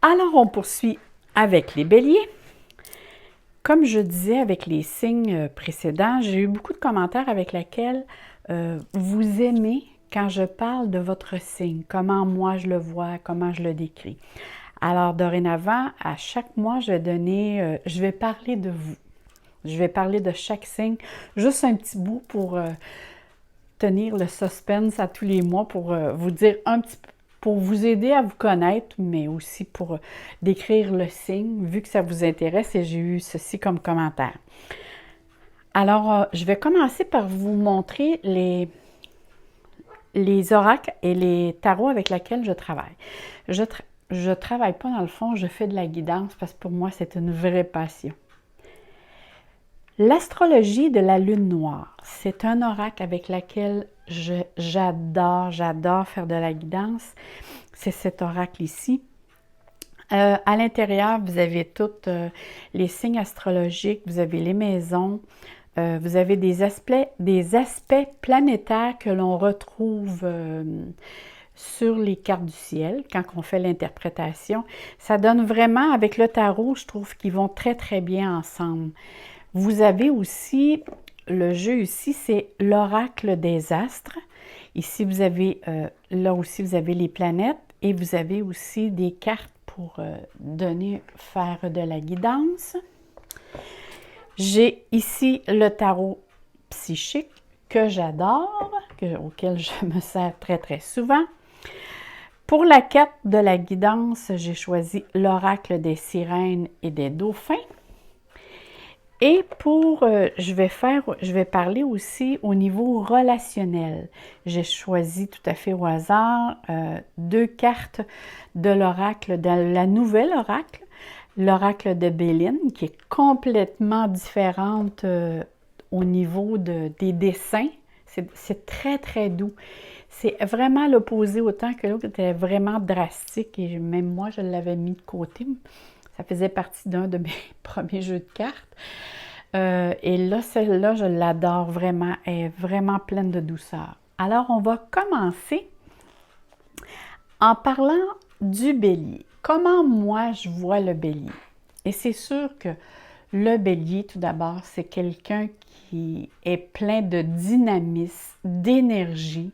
Alors, on poursuit avec les béliers. Comme je disais avec les signes précédents, j'ai eu beaucoup de commentaires avec lesquels vous aimez quand je parle de votre signe, comment moi je le vois, comment je le décris. Alors, dorénavant, à chaque mois, je vais parler de vous. Je vais parler de chaque signe, juste un petit bout pour tenir le suspense à tous les mois, pour vous dire un petit peu, pour vous aider à vous connaître, mais aussi pour décrire le signe, vu que ça vous intéresse et j'ai eu ceci comme commentaire. Alors, je vais commencer par vous montrer les oracles et les tarots avec lesquels je travaille. Je travaille pas dans le fond, je fais de la guidance parce que pour moi, c'est une vraie passion. L'astrologie de la lune noire, c'est un oracle avec lequel j'adore faire de la guidance. C'est cet oracle ici. À l'intérieur, vous avez tous les signes astrologiques, vous avez les maisons, vous avez des aspects planétaires que l'on retrouve sur les cartes du ciel quand on fait l'interprétation. Ça donne vraiment, avec le tarot, je trouve qu'ils vont très très bien ensemble. Vous avez aussi, le jeu ici, c'est l'oracle des astres. Ici, vous avez, là aussi, vous avez les planètes et vous avez aussi des cartes pour faire de la guidance. J'ai ici le tarot psychique que j'adore, auquel je me sers très très souvent. Pour la carte de la guidance, j'ai choisi l'oracle des sirènes et des dauphins. Et je vais parler aussi au niveau relationnel. J'ai choisi tout à fait au hasard deux cartes de l'oracle, de la nouvelle oracle, l'oracle de Béline, qui est complètement différente au niveau des dessins. C'est très, très doux. C'est vraiment l'opposé, autant que l'autre était vraiment drastique et même moi, je l'avais mis de côté. Ça faisait partie d'un de mes premiers jeux de cartes. Et là, celle-là, je l'adore vraiment. Elle est vraiment pleine de douceur. Alors, on va commencer en parlant du bélier. Comment moi, je vois le bélier? Et c'est sûr que le bélier, tout d'abord, c'est quelqu'un qui est plein de dynamisme, d'énergie.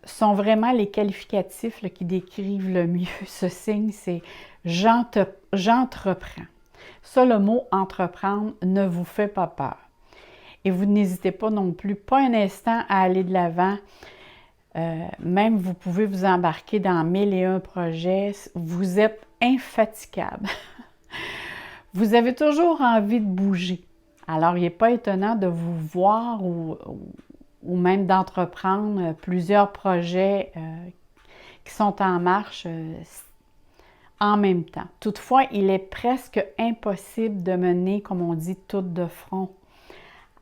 Sont vraiment les qualificatifs là, qui décrivent le mieux ce signe, c'est « j'entreprends ». Ça, le mot « entreprendre » ne vous fait pas peur. Et vous n'hésitez pas non plus, pas un instant, à aller de l'avant. Même vous pouvez vous embarquer dans 1001 projets. Vous êtes infatigable. Vous avez toujours envie de bouger. Alors, il n'est pas étonnant de vous voir ou même d'entreprendre plusieurs projets qui sont en marche en même temps. Toutefois, il est presque impossible de mener, comme on dit, tout de front.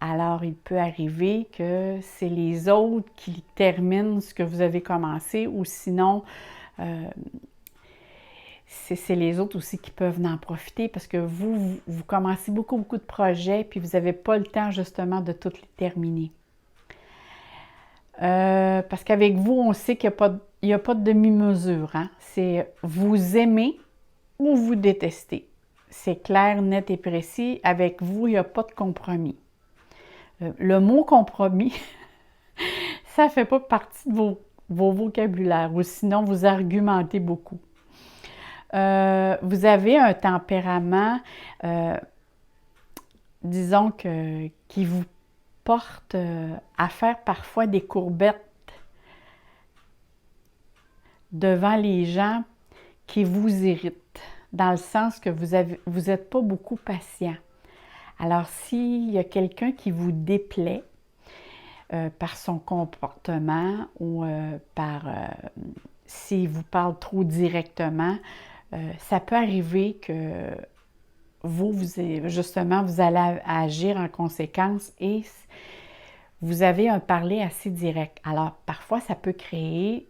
Alors, il peut arriver que c'est les autres qui terminent ce que vous avez commencé ou sinon, c'est les autres aussi qui peuvent en profiter parce que vous commencez beaucoup de projets puis vous n'avez pas le temps justement de tous les terminer. Parce qu'avec vous, on sait qu'il n'y a pas de demi-mesure. Hein? C'est vous aimez ou vous détestez. C'est clair, net et précis. Avec vous, il n'y a pas de compromis. Le mot compromis, ça ne fait pas partie de vos vocabulaires ou sinon vous argumentez beaucoup. Vous avez un tempérament, disons, qui vous porte à faire parfois des courbettes devant les gens qui vous irritent, dans le sens que vous n'êtes pas beaucoup patient. Alors, s'il y a quelqu'un qui vous déplaît par son comportement ou s'il vous parle trop directement, ça peut arriver que justement, vous allez agir en conséquence et vous avez un parler assez direct. Alors, parfois, ça peut créer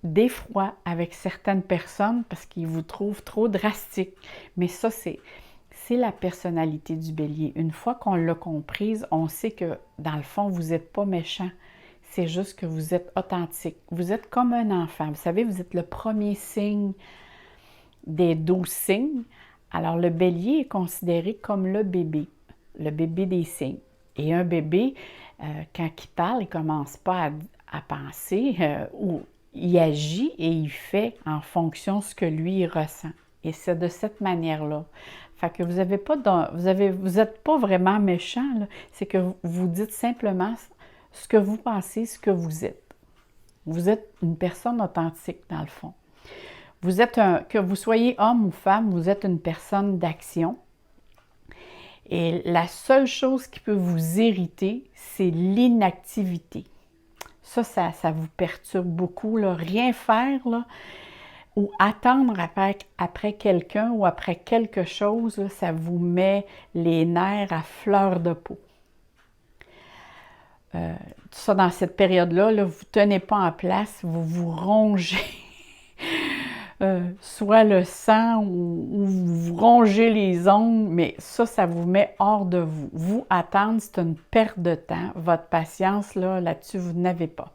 d'effroi avec certaines personnes parce qu'ils vous trouvent trop drastique. Mais ça, c'est la personnalité du bélier. Une fois qu'on l'a comprise, on sait que, dans le fond, vous n'êtes pas méchant. C'est juste que vous êtes authentique. Vous êtes comme un enfant. Vous savez, vous êtes le premier signe des 12 signes. Alors, le bélier est considéré comme le bébé des signes. Et un bébé, quand il parle, il ne commence pas à penser ou il agit et il fait en fonction de ce que lui il ressent. Et c'est de cette manière-là. Fait que vous n'êtes pas vraiment méchant, c'est que vous dites simplement ce que vous pensez, ce que vous êtes. Vous êtes une personne authentique, dans le fond. Que vous soyez homme ou femme, vous êtes une personne d'action. Et la seule chose qui peut vous irriter, c'est l'inactivité. Ça vous perturbe beaucoup, là. Rien faire, là, ou attendre après quelqu'un ou après quelque chose, là, ça vous met les nerfs à fleur de peau. Tout ça, dans cette période-là, là, vous ne tenez pas en place, vous vous rongez. Soit le sang ou vous rongez les ongles, mais ça vous met hors de vous. Vous, attendre, c'est une perte de temps. Votre patience, là-dessus, vous n'avez pas.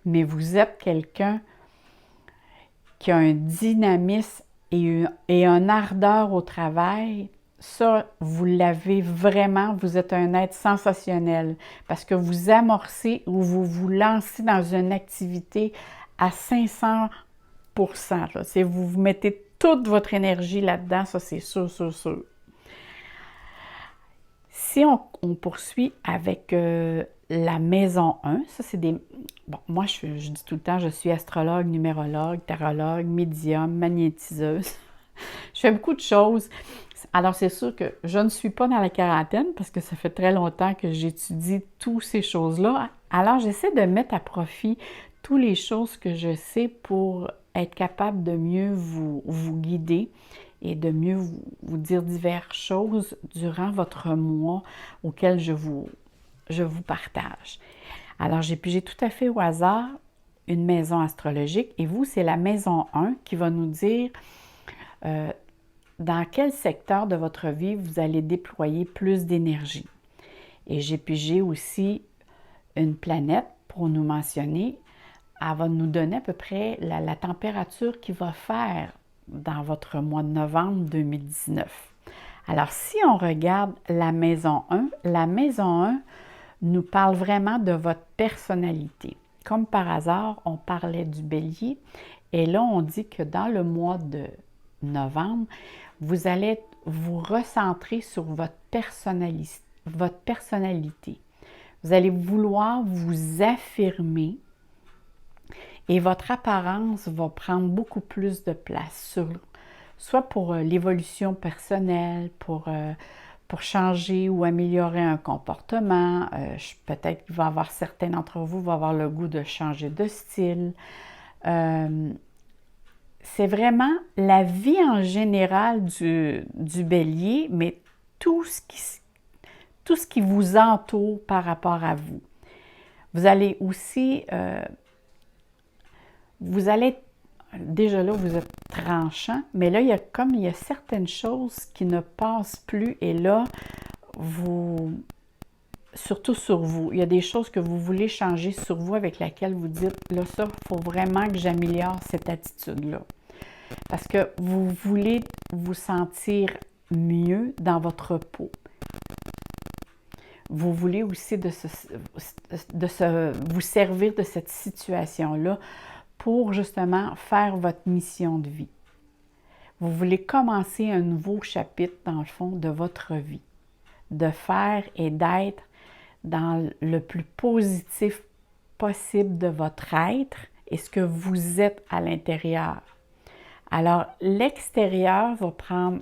Mais vous êtes quelqu'un qui a un dynamisme et une ardeur au travail. Ça, vous l'avez vraiment, vous êtes un être sensationnel parce que vous amorcez ou vous vous lancez dans une activité à 500%. Là. Vous mettez toute votre énergie là-dedans, ça c'est sûr, sûr, sûr. Si on poursuit avec la maison 1, ça c'est des... Bon, moi je dis tout le temps, je suis astrologue, numérologue, tarologue, médium, magnétiseuse. Je fais beaucoup de choses. Alors c'est sûr que je ne suis pas dans la quarantaine parce que ça fait très longtemps que j'étudie toutes ces choses-là. Alors j'essaie de mettre à profit toutes les choses que je sais pour être capable de mieux vous guider et de mieux vous dire diverses choses durant votre mois auquel je vous partage. Alors, j'ai pigé tout à fait au hasard une maison astrologique et vous, c'est la maison 1 qui va nous dire dans quel secteur de votre vie vous allez déployer plus d'énergie. Et j'ai pigé aussi une planète pour nous mentionner. Elle va nous donner à peu près la température qu'il va faire dans votre mois de novembre 2019. Alors, si on regarde la maison 1 nous parle vraiment de votre personnalité. Comme par hasard, on parlait du bélier et là, on dit que dans le mois de novembre, vous allez vous recentrer sur votre personnalité. Vous allez vouloir vous affirmer et votre apparence va prendre beaucoup plus de place, soit pour l'évolution personnelle, pour changer ou améliorer un comportement. Peut-être qu'il va y avoir certains d'entre vous vont avoir le goût de changer de style. C'est vraiment la vie en général du bélier, mais tout ce qui vous entoure par rapport à vous. Vous allez aussi... déjà là, vous êtes tranchant, mais là, il y a certaines choses qui ne passent plus et là, surtout sur vous, il y a des choses que vous voulez changer sur vous avec lesquelles vous dites, là, ça, il faut vraiment que j'améliore cette attitude-là. Parce que vous voulez vous sentir mieux dans votre peau. Vous voulez aussi vous servir de cette situation-là pour justement faire votre mission de vie. Vous voulez commencer un nouveau chapitre, dans le fond, de votre vie. De faire et d'être dans le plus positif possible de votre être et ce que vous êtes à l'intérieur. Alors, l'extérieur va prendre...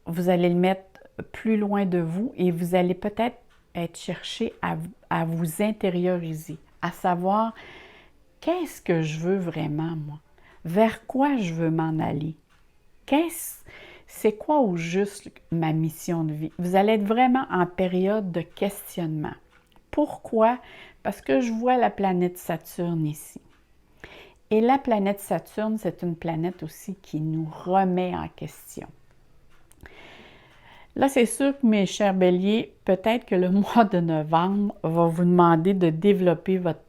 Vous allez le mettre plus loin de vous et vous allez peut-être être cherché à vous intérioriser, à savoir... Qu'est-ce que je veux vraiment, moi? Vers quoi je veux m'en aller? C'est quoi au juste ma mission de vie? Vous allez être vraiment en période de questionnement. Pourquoi? Parce que je vois la planète Saturne ici. Et la planète Saturne, c'est une planète aussi qui nous remet en question. Là, c'est sûr que mes chers béliers, peut-être que le mois de novembre va vous demander de développer votre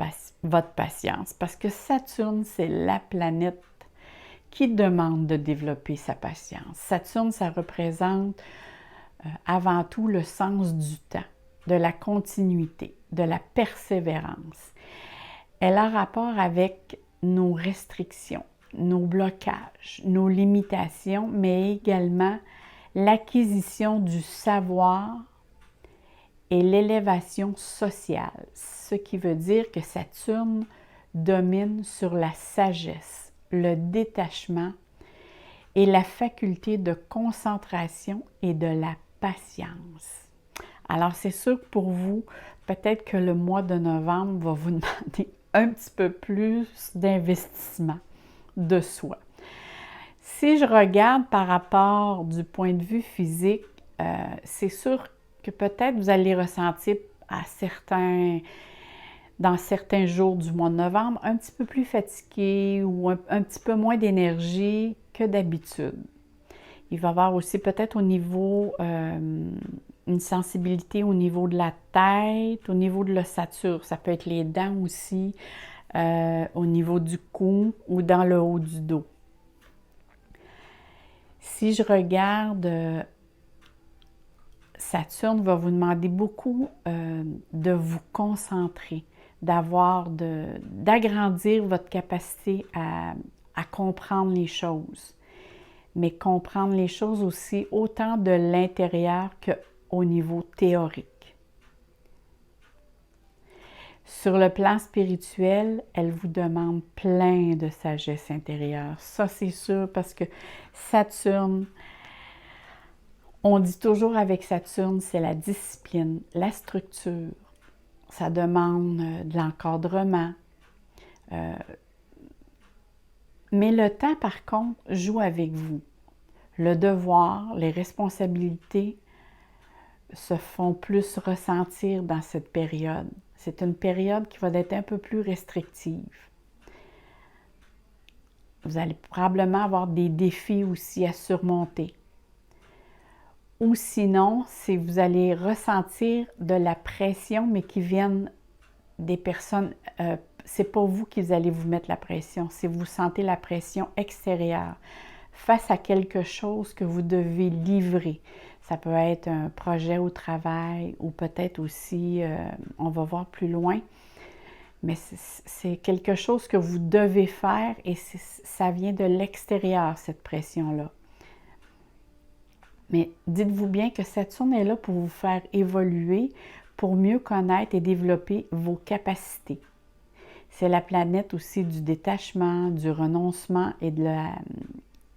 patience parce que Saturne, c'est la planète qui demande de développer sa patience. Saturne, ça représente avant tout le sens du temps, de la continuité, de la persévérance. Elle a rapport avec nos restrictions, nos blocages, nos limitations, mais également l'acquisition du savoir et l'élévation sociale, ce qui veut dire que Saturne domine sur la sagesse, le détachement et la faculté de concentration et de la patience. Alors, c'est sûr que pour vous, peut-être que le mois de novembre va vous demander un petit peu plus d'investissement de soi. Si je regarde par rapport du point de vue physique, c'est sûr que peut-être vous allez ressentir dans certains jours du mois de novembre, un petit peu plus fatigué ou un petit peu moins d'énergie que d'habitude. Il va y avoir aussi peut-être au niveau, une sensibilité au niveau de la tête, au niveau de l'ossature. Ça peut être les dents aussi, au niveau du cou ou dans le haut du dos. Si je regarde, Saturne va vous demander beaucoup de vous concentrer, d'agrandir votre capacité à comprendre les choses, mais comprendre les choses aussi autant de l'intérieur qu'au niveau théorique. Sur le plan spirituel, elle vous demande plein de sagesse intérieure. Ça, c'est sûr, parce que Saturne, on dit toujours avec Saturne, c'est la discipline, la structure. Ça demande de l'encadrement. Mais le temps, par contre, joue avec vous. Le devoir, les responsabilités se font plus ressentir dans cette période. C'est une période qui va être un peu plus restrictive. Vous allez probablement avoir des défis aussi à surmonter. Ou sinon, si vous allez ressentir de la pression, mais qui viennent des personnes, c'est pas vous qui allez vous mettre la pression, c'est vous sentez la pression extérieure face à quelque chose que vous devez livrer. Ça peut être un projet au travail ou peut-être aussi, on va voir plus loin, mais c'est quelque chose que vous devez faire et ça vient de l'extérieur, cette pression-là. Mais dites-vous bien que Saturne est là pour vous faire évoluer, pour mieux connaître et développer vos capacités. C'est la planète aussi du détachement, du renoncement et de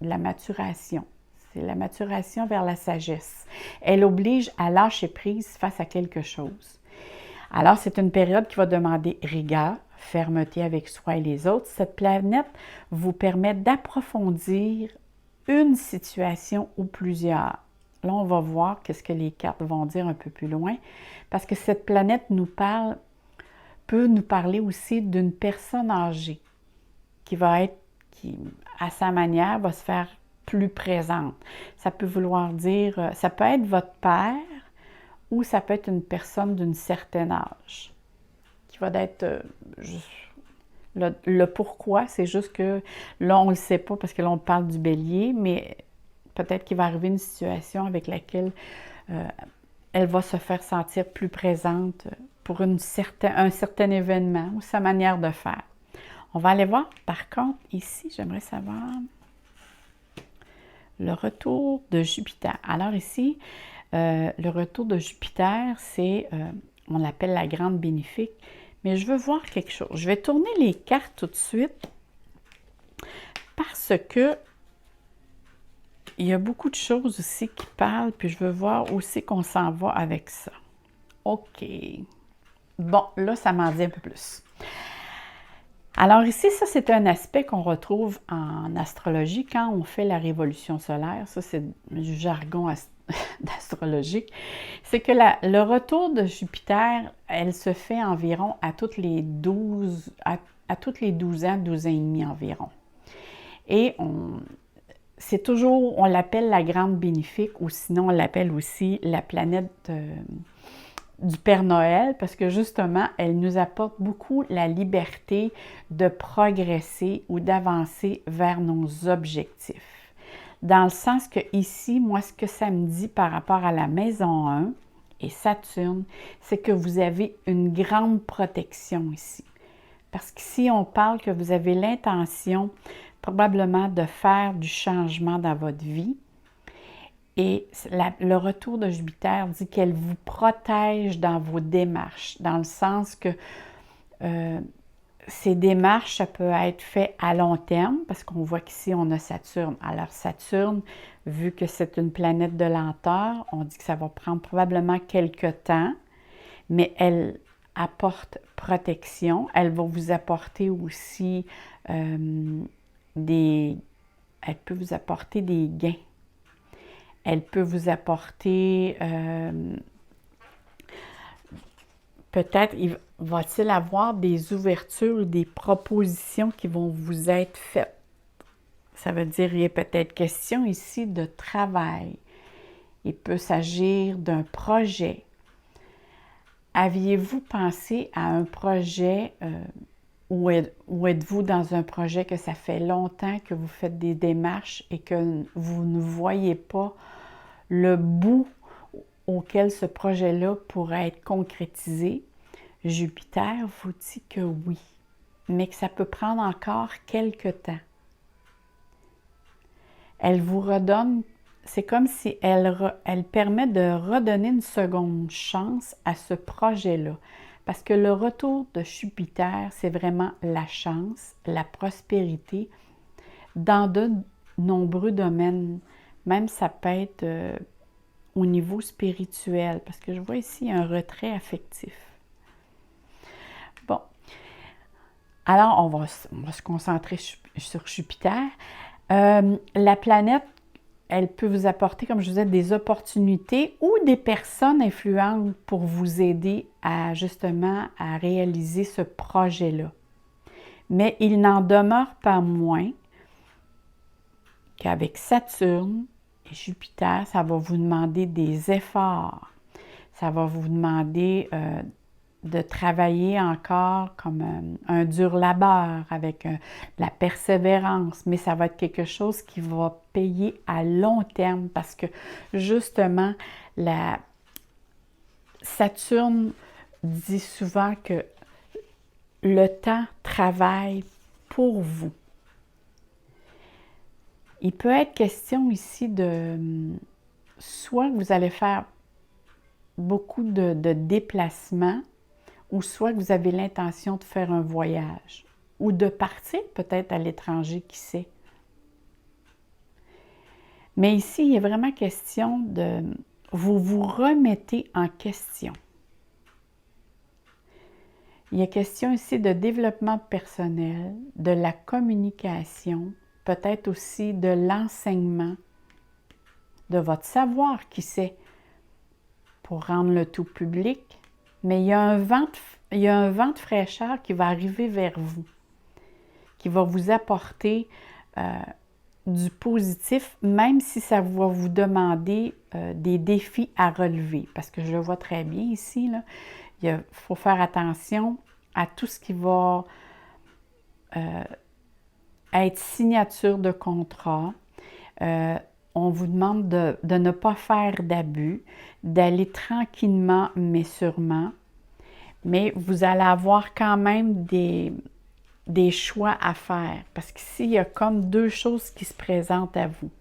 la maturation. C'est la maturation vers la sagesse. Elle oblige à lâcher prise face à quelque chose. Alors, c'est une période qui va demander rigueur, fermeté avec soi et les autres. Cette planète vous permet d'approfondir une situation ou plusieurs. Là, on va voir qu'est-ce que les cartes vont dire un peu plus loin, parce que cette planète peut nous parler aussi d'une personne âgée qui, à sa manière, va se faire plus présente. Ça peut vouloir dire, ça peut être votre père ou ça peut être une personne d'un certain âge qui va être... le pourquoi, c'est juste que là, on ne le sait pas parce que là, on parle du bélier, mais peut-être qu'il va arriver une situation avec laquelle elle va se faire sentir plus présente pour un certain événement ou sa manière de faire. On va aller voir, par contre, ici, j'aimerais savoir le retour de Jupiter. Alors ici, le retour de Jupiter, c'est, on l'appelle la grande bénéfique, mais je veux voir quelque chose. Je vais tourner les cartes tout de suite parce que il y a beaucoup de choses aussi qui parlent, puis je veux voir aussi qu'on s'en va avec ça. OK. Bon, là, ça m'en dit un peu plus. Alors ici, ça, c'est un aspect qu'on retrouve en astrologie quand on fait la révolution solaire. Ça, c'est du jargon d'astrologique. C'est que le retour de Jupiter, elle se fait environ à toutes les 12 ans, 12 ans et demi environ. Et c'est toujours, on l'appelle la grande bénéfique ou sinon on l'appelle aussi la planète du Père Noël parce que justement, elle nous apporte beaucoup la liberté de progresser ou d'avancer vers nos objectifs. Dans le sens que ici, moi, ce que ça me dit par rapport à la maison 1 et Saturne, c'est que vous avez une grande protection ici. Parce qu'ici, on parle que vous avez l'intention probablement de faire du changement dans votre vie. Et le retour de Jupiter dit qu'elle vous protège dans vos démarches, dans le sens que ces démarches, ça peut être fait à long terme, parce qu'on voit qu'ici, on a Saturne. Alors Saturne, vu que c'est une planète de lenteur, on dit que ça va prendre probablement quelques temps, mais elle apporte protection. Elle va vous apporter aussi elle peut vous apporter des gains. Elle peut vous apporter, peut-être, va-t-il avoir des ouvertures, des propositions qui vont vous être faites. Ça veut dire qu'il y a peut-être question ici de travail. Il peut s'agir d'un projet. Aviez-vous pensé à un projet ou êtes-vous dans un projet que ça fait longtemps que vous faites des démarches et que vous ne voyez pas le bout auquel ce projet-là pourrait être concrétisé? Jupiter vous dit que oui, mais que ça peut prendre encore quelques temps. Elle vous redonne, c'est comme si elle permet de redonner une seconde chance à ce projet-là. Parce que le retour de Jupiter, c'est vraiment la chance, la prospérité dans de nombreux domaines. Même ça peut être au niveau spirituel, parce que je vois ici un retrait affectif. Bon, alors on va se concentrer sur Jupiter. La planète, elle peut vous apporter, comme je vous disais, des opportunités ou des personnes influentes pour vous aider à justement à réaliser ce projet-là. Mais il n'en demeure pas moins qu'avec Saturne et Jupiter, ça va vous demander des efforts. Ça va vous demander de travailler encore comme un dur labeur, avec la persévérance, mais ça va être quelque chose qui va payer à long terme parce que justement, la Saturne dit souvent que le temps travaille pour vous. Il peut être question ici de soit que vous allez faire beaucoup de déplacements, ou soit que vous avez l'intention de faire un voyage, ou de partir peut-être à l'étranger, qui sait. Mais ici, il est vraiment question de vous vous remettez en question. Il y a question ici de développement personnel, de la communication, peut-être aussi de l'enseignement, de votre savoir, qui sait, pour rendre le tout public. Mais il y a un vent de fraîcheur qui va arriver vers vous, qui va vous apporter du positif, même si ça va vous demander des défis à relever. Parce que je le vois très bien ici, là, il faut faire attention à tout ce qui va être signature de contrat. On vous demande de ne pas faire d'abus, d'aller tranquillement mais sûrement. Mais vous allez avoir quand même des choix à faire. Parce qu'ici, il y a comme deux choses qui se présentent à vous.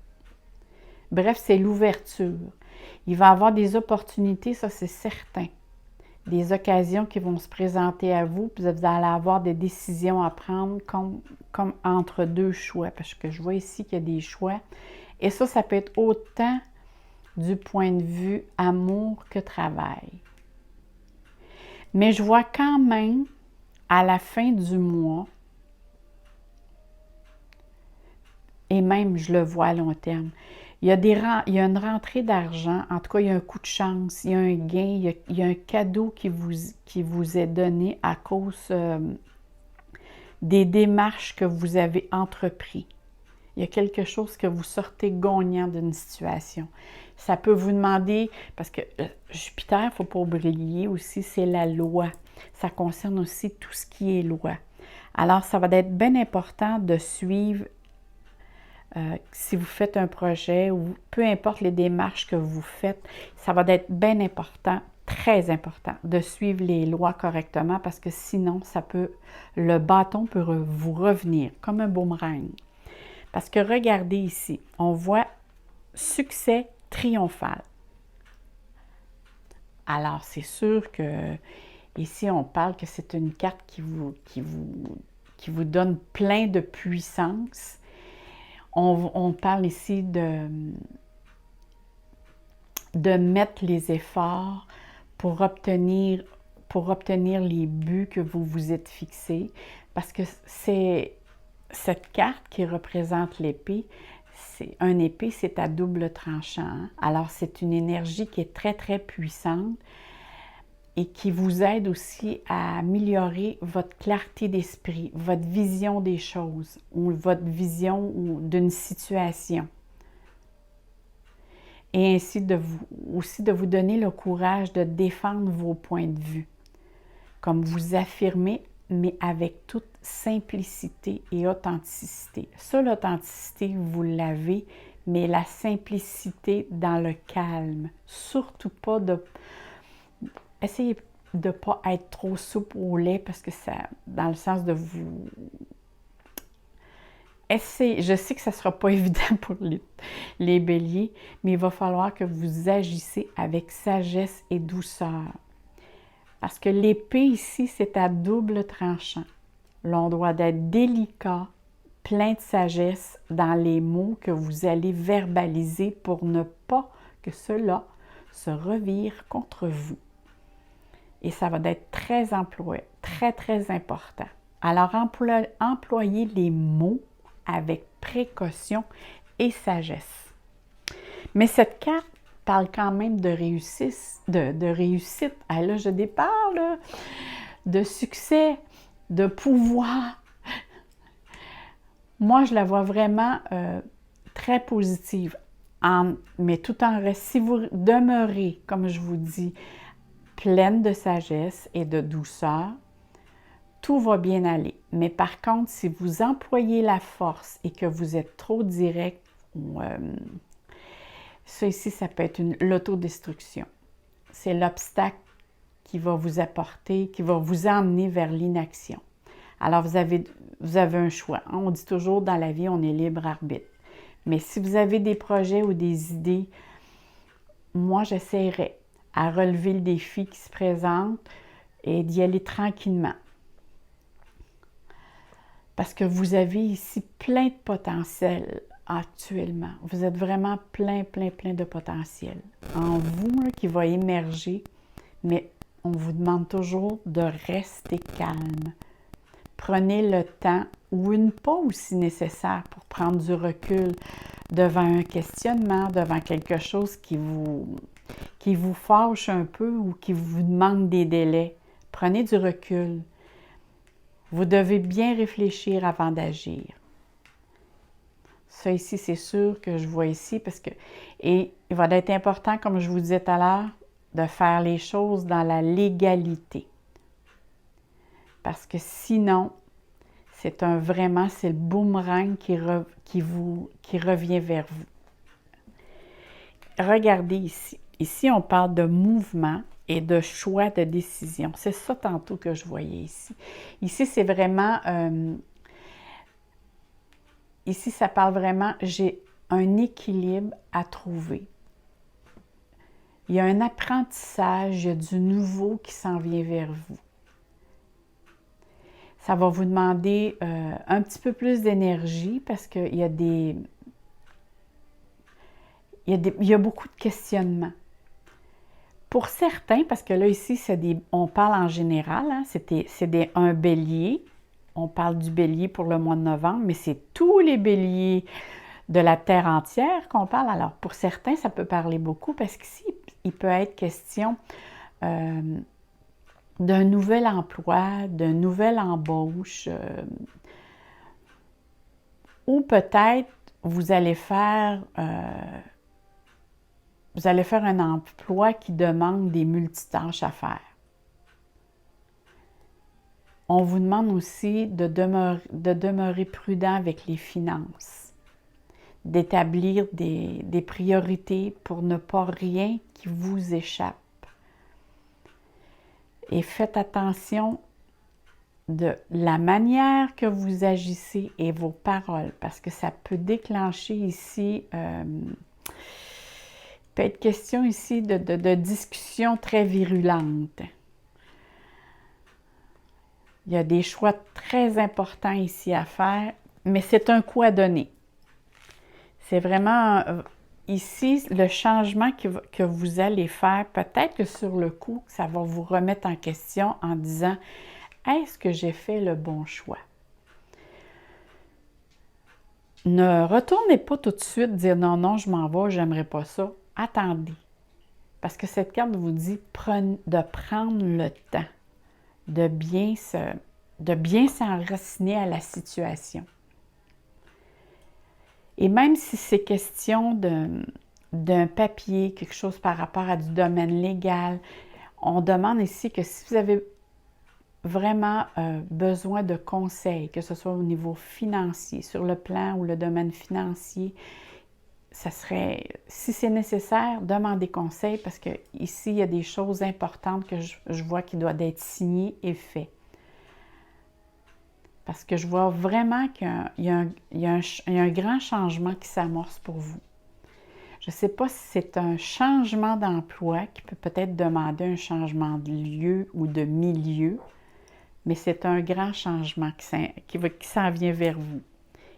Bref, c'est l'ouverture. Il va y avoir des opportunités, ça c'est certain. Des occasions qui vont se présenter à vous, puis vous allez avoir des décisions à prendre comme entre deux choix. Parce que je vois ici qu'il y a des choix. Et ça peut être autant du point de vue amour que travail. Mais je vois quand même, à la fin du mois, et même je le vois à long terme, il y a une rentrée d'argent, en tout cas, il y a un coup de chance, il y a un gain, il y a un cadeau qui vous est donné à cause des démarches que vous avez entreprises. Il y a quelque chose que vous sortez gagnant d'une situation. Ça peut vous demander, parce que Jupiter, il ne faut pas oublier aussi, c'est la loi. Ça concerne aussi tout ce qui est loi. Alors, ça va être bien important de suivre, si vous faites un projet ou peu importe les démarches que vous faites, ça va être bien important, très important, de suivre les lois correctement parce que sinon, le bâton peut vous revenir comme un boomerang. Parce que regardez ici, on voit succès triomphal. Alors, c'est sûr que ici, on parle que c'est une carte qui vous donne plein de puissance. On parle ici de mettre les efforts pour obtenir les buts que vous vous êtes fixés. Parce que c'est cette carte qui représente l'épée. Un épée, c'est à double tranchant. Hein? Alors, c'est une énergie qui est très, très puissante et qui vous aide aussi à améliorer votre clarté d'esprit, votre vision des choses ou votre vision d'une situation. Et ainsi aussi de vous donner le courage de défendre vos points de vue, comme vous affirmez, mais avec toute simplicité et authenticité. Ça, l'authenticité, vous l'avez, mais la simplicité dans le calme. Surtout pas de... Essayez de ne pas être trop souple au lait parce que ça, dans le sens de vous... Je sais que ça ne sera pas évident pour les béliers, mais il va falloir que vous agissez avec sagesse et douceur. Parce que l'épée ici, c'est à double tranchant. L'on doit être délicat, plein de sagesse dans les mots que vous allez verbaliser pour ne pas que cela se revire contre vous. Et ça va être très employé, très, très important. Alors, employez les mots avec précaution et sagesse. Mais cette carte parle quand même de réussite. Ah, là, je déparle de succès, de pouvoir. Moi, je la vois vraiment très positive. Mais tout en reste, si vous demeurez, comme je vous dis, pleine de sagesse et de douceur, tout va bien aller. Mais par contre, si vous employez la force et que vous êtes trop direct, ça ici, ça peut être l'autodestruction. C'est l'obstacle qui va vous apporter, qui va vous emmener vers l'inaction. Alors, vous avez un choix. On dit toujours dans la vie, on est libre arbitre. Mais si vous avez des projets ou des idées, moi, j'essaierai à relever le défi qui se présente et d'y aller tranquillement. Parce que vous avez ici plein de potentiel actuellement. Vous êtes vraiment plein de potentiel en vous là, qui va émerger, mais on vous demande toujours de rester calme. Prenez le temps ou une pause si nécessaire pour prendre du recul devant un questionnement, devant quelque chose qui vous fâche un peu ou qui vous demande des délais. Prenez du recul. Vous devez bien réfléchir avant d'agir. Ça ici, c'est sûr que je vois ici parce que... Et il va être important, comme je vous disais tout à l'heure, de faire les choses dans la légalité. Parce que sinon, c'est le boomerang qui revient vers vous. Regardez ici. Ici, on parle de mouvement et de choix de décision. C'est ça tantôt que je voyais ici. Ici, c'est vraiment... ici, ça parle vraiment... J'ai un équilibre à trouver. Il y a un apprentissage, il y a du nouveau qui s'en vient vers vous. Ça va vous demander un petit peu plus d'énergie parce qu'il y a il y a beaucoup de questionnements. Pour certains, parce que là, ici, on parle en général, hein, c'est un bélier. On parle du bélier pour le mois de novembre, mais c'est tous les béliers de la Terre entière qu'on parle. Alors, pour certains, ça peut parler beaucoup parce qu'ici, il peut être question d'un nouvel emploi, d'une nouvelle embauche, ou peut-être vous allez faire un emploi qui demande des multitâches à faire. On vous demande aussi de demeurer prudent avec les finances, d'établir des priorités pour ne pas rien qui vous échappe. Et faites attention de la manière que vous agissez et vos paroles, parce que ça peut déclencher ici, peut être question ici de discussions très virulentes. Il y a des choix très importants ici à faire, mais c'est un coup à donner. C'est vraiment ici le changement que vous allez faire. Peut-être que sur le coup, ça va vous remettre en question en disant « Est-ce que j'ai fait le bon choix? » Ne retournez pas tout de suite dire « Non, non, je m'en vais, j'aimerais pas ça. » Attendez. Parce que cette carte vous dit de prendre le temps, de bien s'enraciner à la situation. Et même si c'est question d'un papier, quelque chose par rapport à du domaine légal, on demande ici que si vous avez vraiment besoin de conseils, que ce soit au niveau financier, sur le plan ou le domaine financier, ça serait, si c'est nécessaire, demandez conseil parce que ici, il y a des choses importantes que je vois qui doivent être signées et faites. Parce que je vois vraiment qu'il y a un grand changement qui s'amorce pour vous. Je ne sais pas si c'est un changement d'emploi qui peut peut-être demander un changement de lieu ou de milieu, mais c'est un grand changement qui s'en vient vers vous.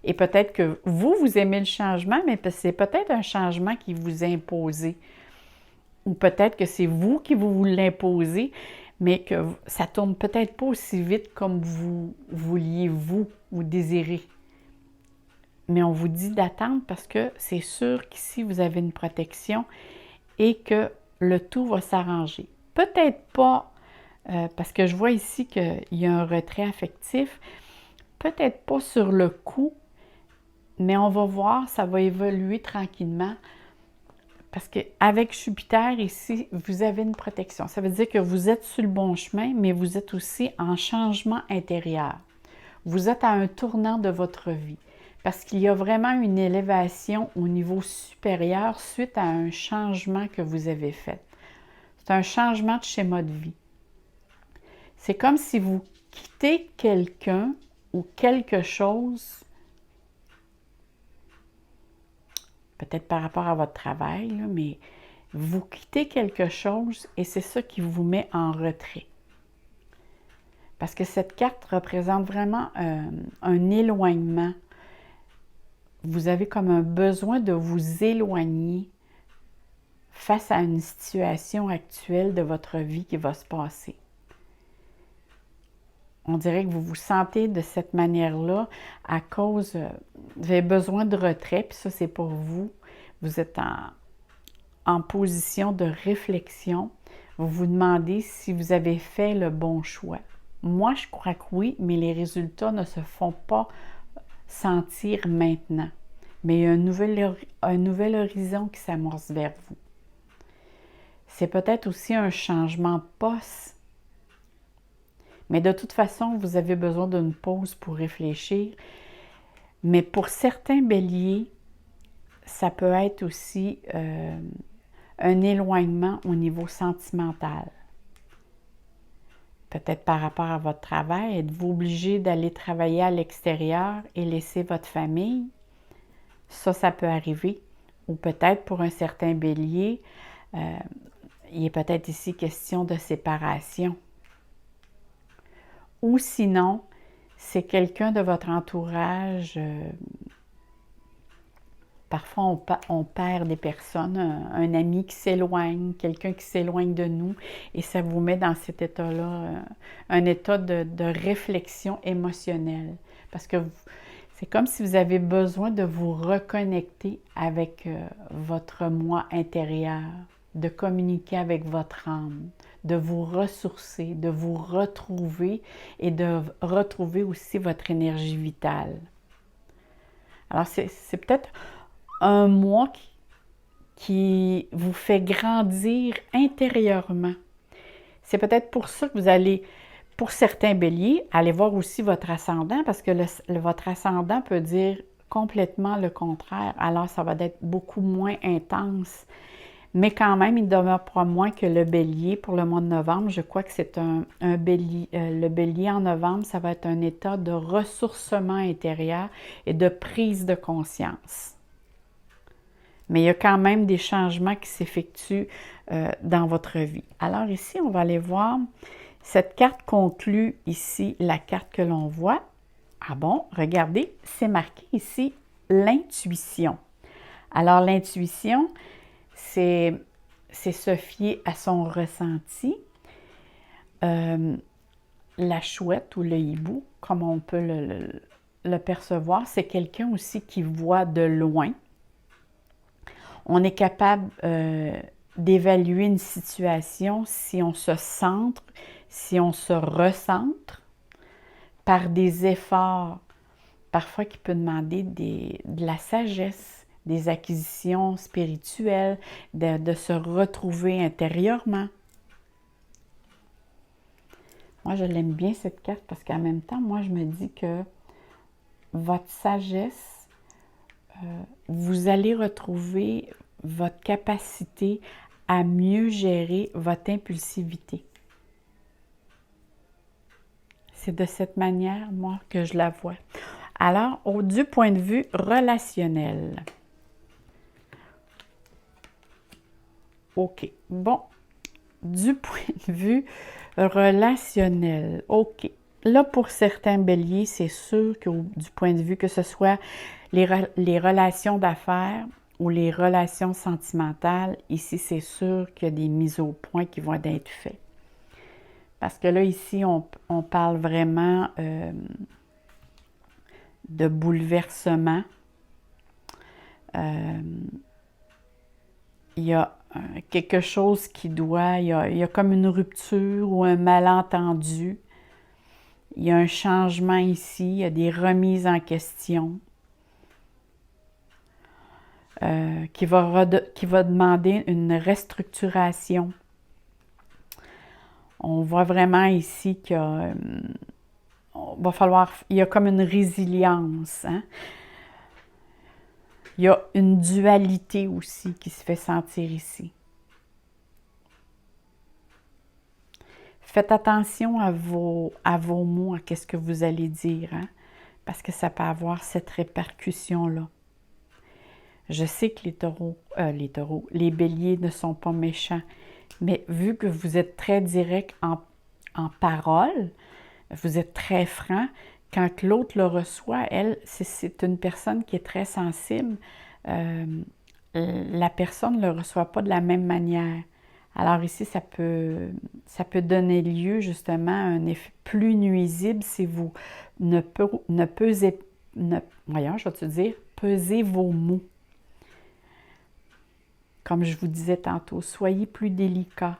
Et peut-être que vous aimez le changement, mais c'est peut-être un changement qui vous est imposé. Ou peut-être que c'est vous qui vous l'imposez, mais que ça ne tourne peut-être pas aussi vite comme vous vouliez, vous désirez. Mais on vous dit d'attendre parce que c'est sûr qu'ici, vous avez une protection et que le tout va s'arranger. Peut-être pas, parce que je vois ici qu'il y a un retrait affectif, peut-être pas sur le coup, mais on va voir, ça va évoluer tranquillement. Parce qu'avec Jupiter ici, vous avez une protection. Ça veut dire que vous êtes sur le bon chemin, mais vous êtes aussi en changement intérieur. Vous êtes à un tournant de votre vie. Parce qu'il y a vraiment une élévation au niveau supérieur suite à un changement que vous avez fait. C'est un changement de schéma de vie. C'est comme si vous quittez quelqu'un ou quelque chose, peut-être par rapport à votre travail, là, mais vous quittez quelque chose et c'est ça qui vous met en retrait. Parce que cette carte représente vraiment un éloignement. Vous avez comme un besoin de vous éloigner face à une situation actuelle de votre vie qui va se passer. On dirait que vous vous sentez de cette manière-là à cause, vous avez besoin de retrait, puis ça, c'est pour vous. Vous êtes en position de réflexion. Vous vous demandez si vous avez fait le bon choix. Moi, je crois que oui, mais les résultats ne se font pas sentir maintenant. Mais il y a un nouvel horizon qui s'amorce vers vous. C'est peut-être aussi un changement poste. Mais de toute façon, vous avez besoin d'une pause pour réfléchir. Mais pour certains béliers, ça peut être aussi un éloignement au niveau sentimental. Peut-être par rapport à votre travail, êtes-vous obligé d'aller travailler à l'extérieur et laisser votre famille? Ça peut arriver. Ou peut-être pour un certain bélier, il est peut-être ici question de séparation. Ou sinon, c'est quelqu'un de votre entourage. Parfois, on perd des personnes, un ami qui s'éloigne, quelqu'un qui s'éloigne de nous, et ça vous met dans cet état-là, un état de réflexion émotionnelle. Parce que c'est comme si vous avez besoin de vous reconnecter avec votre moi intérieur, de communiquer avec votre âme, de vous ressourcer, de vous retrouver et de retrouver aussi votre énergie vitale. Alors, c'est peut-être un mois qui vous fait grandir intérieurement. C'est peut-être pour ça que vous allez, pour certains béliers, aller voir aussi votre ascendant, parce que votre ascendant peut dire complètement le contraire. Alors, ça va être beaucoup moins intense. Mais quand même, il demeure pas moins que le bélier pour le mois de novembre. Je crois que c'est un bélier. Le bélier en novembre, ça va être un état de ressourcement intérieur et de prise de conscience. Mais il y a quand même des changements qui s'effectuent dans votre vie. Alors ici, on va aller voir, cette carte conclut ici la carte que l'on voit. Ah bon, regardez, c'est marqué ici l'intuition. Alors l'intuition, c'est se fier à son ressenti. La chouette ou le hibou, comme on peut le percevoir, c'est quelqu'un aussi qui voit de loin. On est capable d'évaluer une situation si on se centre, si on se recentre par des efforts, parfois qui peut demander de la sagesse, des acquisitions spirituelles, de se retrouver intérieurement. Moi, je l'aime bien cette carte parce qu'en même temps, moi, je me dis que votre sagesse, vous allez retrouver votre capacité à mieux gérer votre impulsivité. C'est de cette manière, moi, que je la vois. Alors, du point de vue relationnel. OK. Bon. Du point de vue relationnel. OK. Là, pour certains béliers, c'est sûr que du point de vue que ce soit les relations d'affaires ou les relations sentimentales, ici, c'est sûr qu'il y a des mises au point qui vont être faites. Parce que là, ici, on parle vraiment de bouleversement. Il y a quelque chose qui doit... Il y a comme une rupture ou un malentendu. Il y a un changement ici, il y a des remises en question qui va demander une restructuration. On voit vraiment ici qu'il va falloir... Il y a comme une résilience. Hein? Il y a une dualité aussi qui se fait sentir ici. Faites attention à vos mots, à ce que vous allez dire, hein? Parce que ça peut avoir cette répercussion-là. Je sais que les béliers ne sont pas méchants, mais vu que vous êtes très direct en parole, vous êtes très franc, quand l'autre le reçoit, elle, c'est une personne qui est très sensible, la personne ne le reçoit pas de la même manière. Alors ici, ça peut donner lieu justement à un effet plus nuisible si vous pesez vos mots. Comme je vous disais tantôt, soyez plus délicats.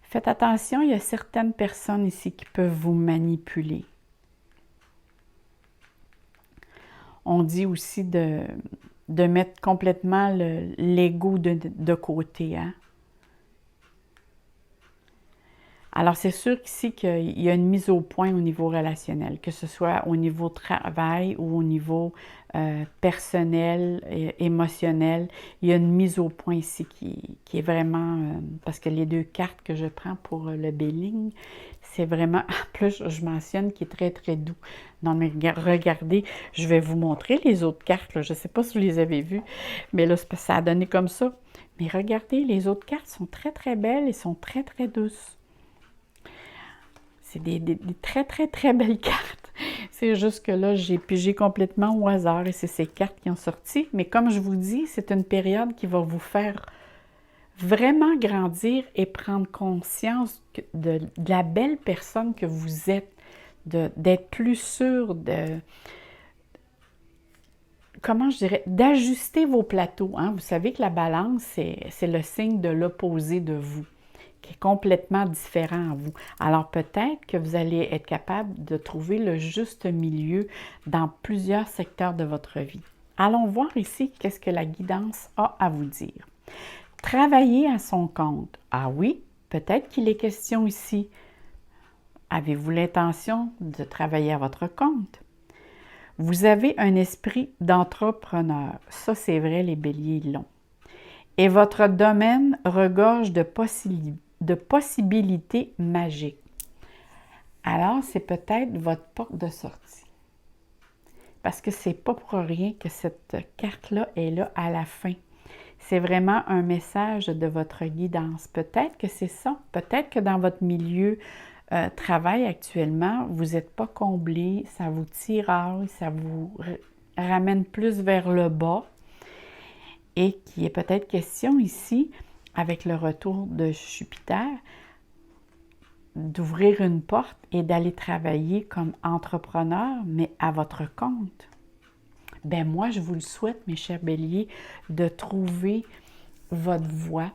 Faites attention, il y a certaines personnes ici qui peuvent vous manipuler. On dit aussi de mettre complètement l'ego de côté. Hein? Alors, c'est sûr qu'ici, qu'il y a une mise au point au niveau relationnel, que ce soit au niveau travail ou au niveau personnel, émotionnel. Il y a une mise au point ici qui est vraiment... parce que les deux cartes que je prends pour le Béling, c'est vraiment... En plus, je mentionne qu'il est très, très doux. Non, mais regardez, je vais vous montrer les autres cartes. Là. Je ne sais pas si vous les avez vues, mais là, ça a donné comme ça. Mais regardez, les autres cartes sont très, très belles et sont très, très douces. C'est des très, très, très belles cartes. C'est juste que là, j'ai pigé complètement au hasard et c'est ces cartes qui ont sorti. Mais comme je vous dis, c'est une période qui va vous faire vraiment grandir et prendre conscience de la belle personne que vous êtes, d'être plus sûr comment je dirais, d'ajuster vos plateaux. Hein? Vous savez que la balance, c'est le signe de l'opposé de vous, qui est complètement différent à vous. Alors peut-être que vous allez être capable de trouver le juste milieu dans plusieurs secteurs de votre vie. Allons voir ici qu'est-ce que la guidance a à vous dire. Travailler à son compte. Ah oui, peut-être qu'il est question ici. Avez-vous l'intention de travailler à votre compte? Vous avez un esprit d'entrepreneur. Ça, c'est vrai, les béliers l'ont. Et votre domaine regorge de possibilités magiques. Alors, c'est peut-être votre porte de sortie. Parce que c'est pas pour rien que cette carte-là est là à la fin. C'est vraiment un message de votre guidance. Peut-être que c'est ça. Peut-être que dans votre milieu travail actuellement, vous n'êtes pas comblé, ça vous tiraille, ça vous ramène plus vers le bas. Et qu'il est peut-être question ici, avec le retour de Jupiter, d'ouvrir une porte et d'aller travailler comme entrepreneur, mais à votre compte. Ben moi, je vous le souhaite, mes chers béliers, de trouver votre voie,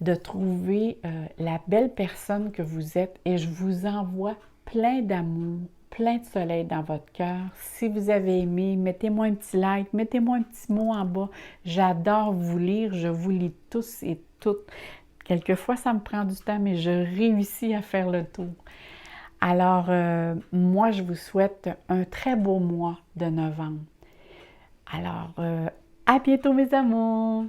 de trouver la belle personne que vous êtes et je vous envoie plein d'amour, plein de soleil dans votre cœur. Si vous avez aimé, mettez-moi un petit like, mettez-moi un petit mot en bas. J'adore vous lire, je vous lis tous et toutes. Quelquefois, ça me prend du temps, mais je réussis à faire le tour. Alors, moi, je vous souhaite un très beau mois de novembre. Alors, à bientôt mes amours!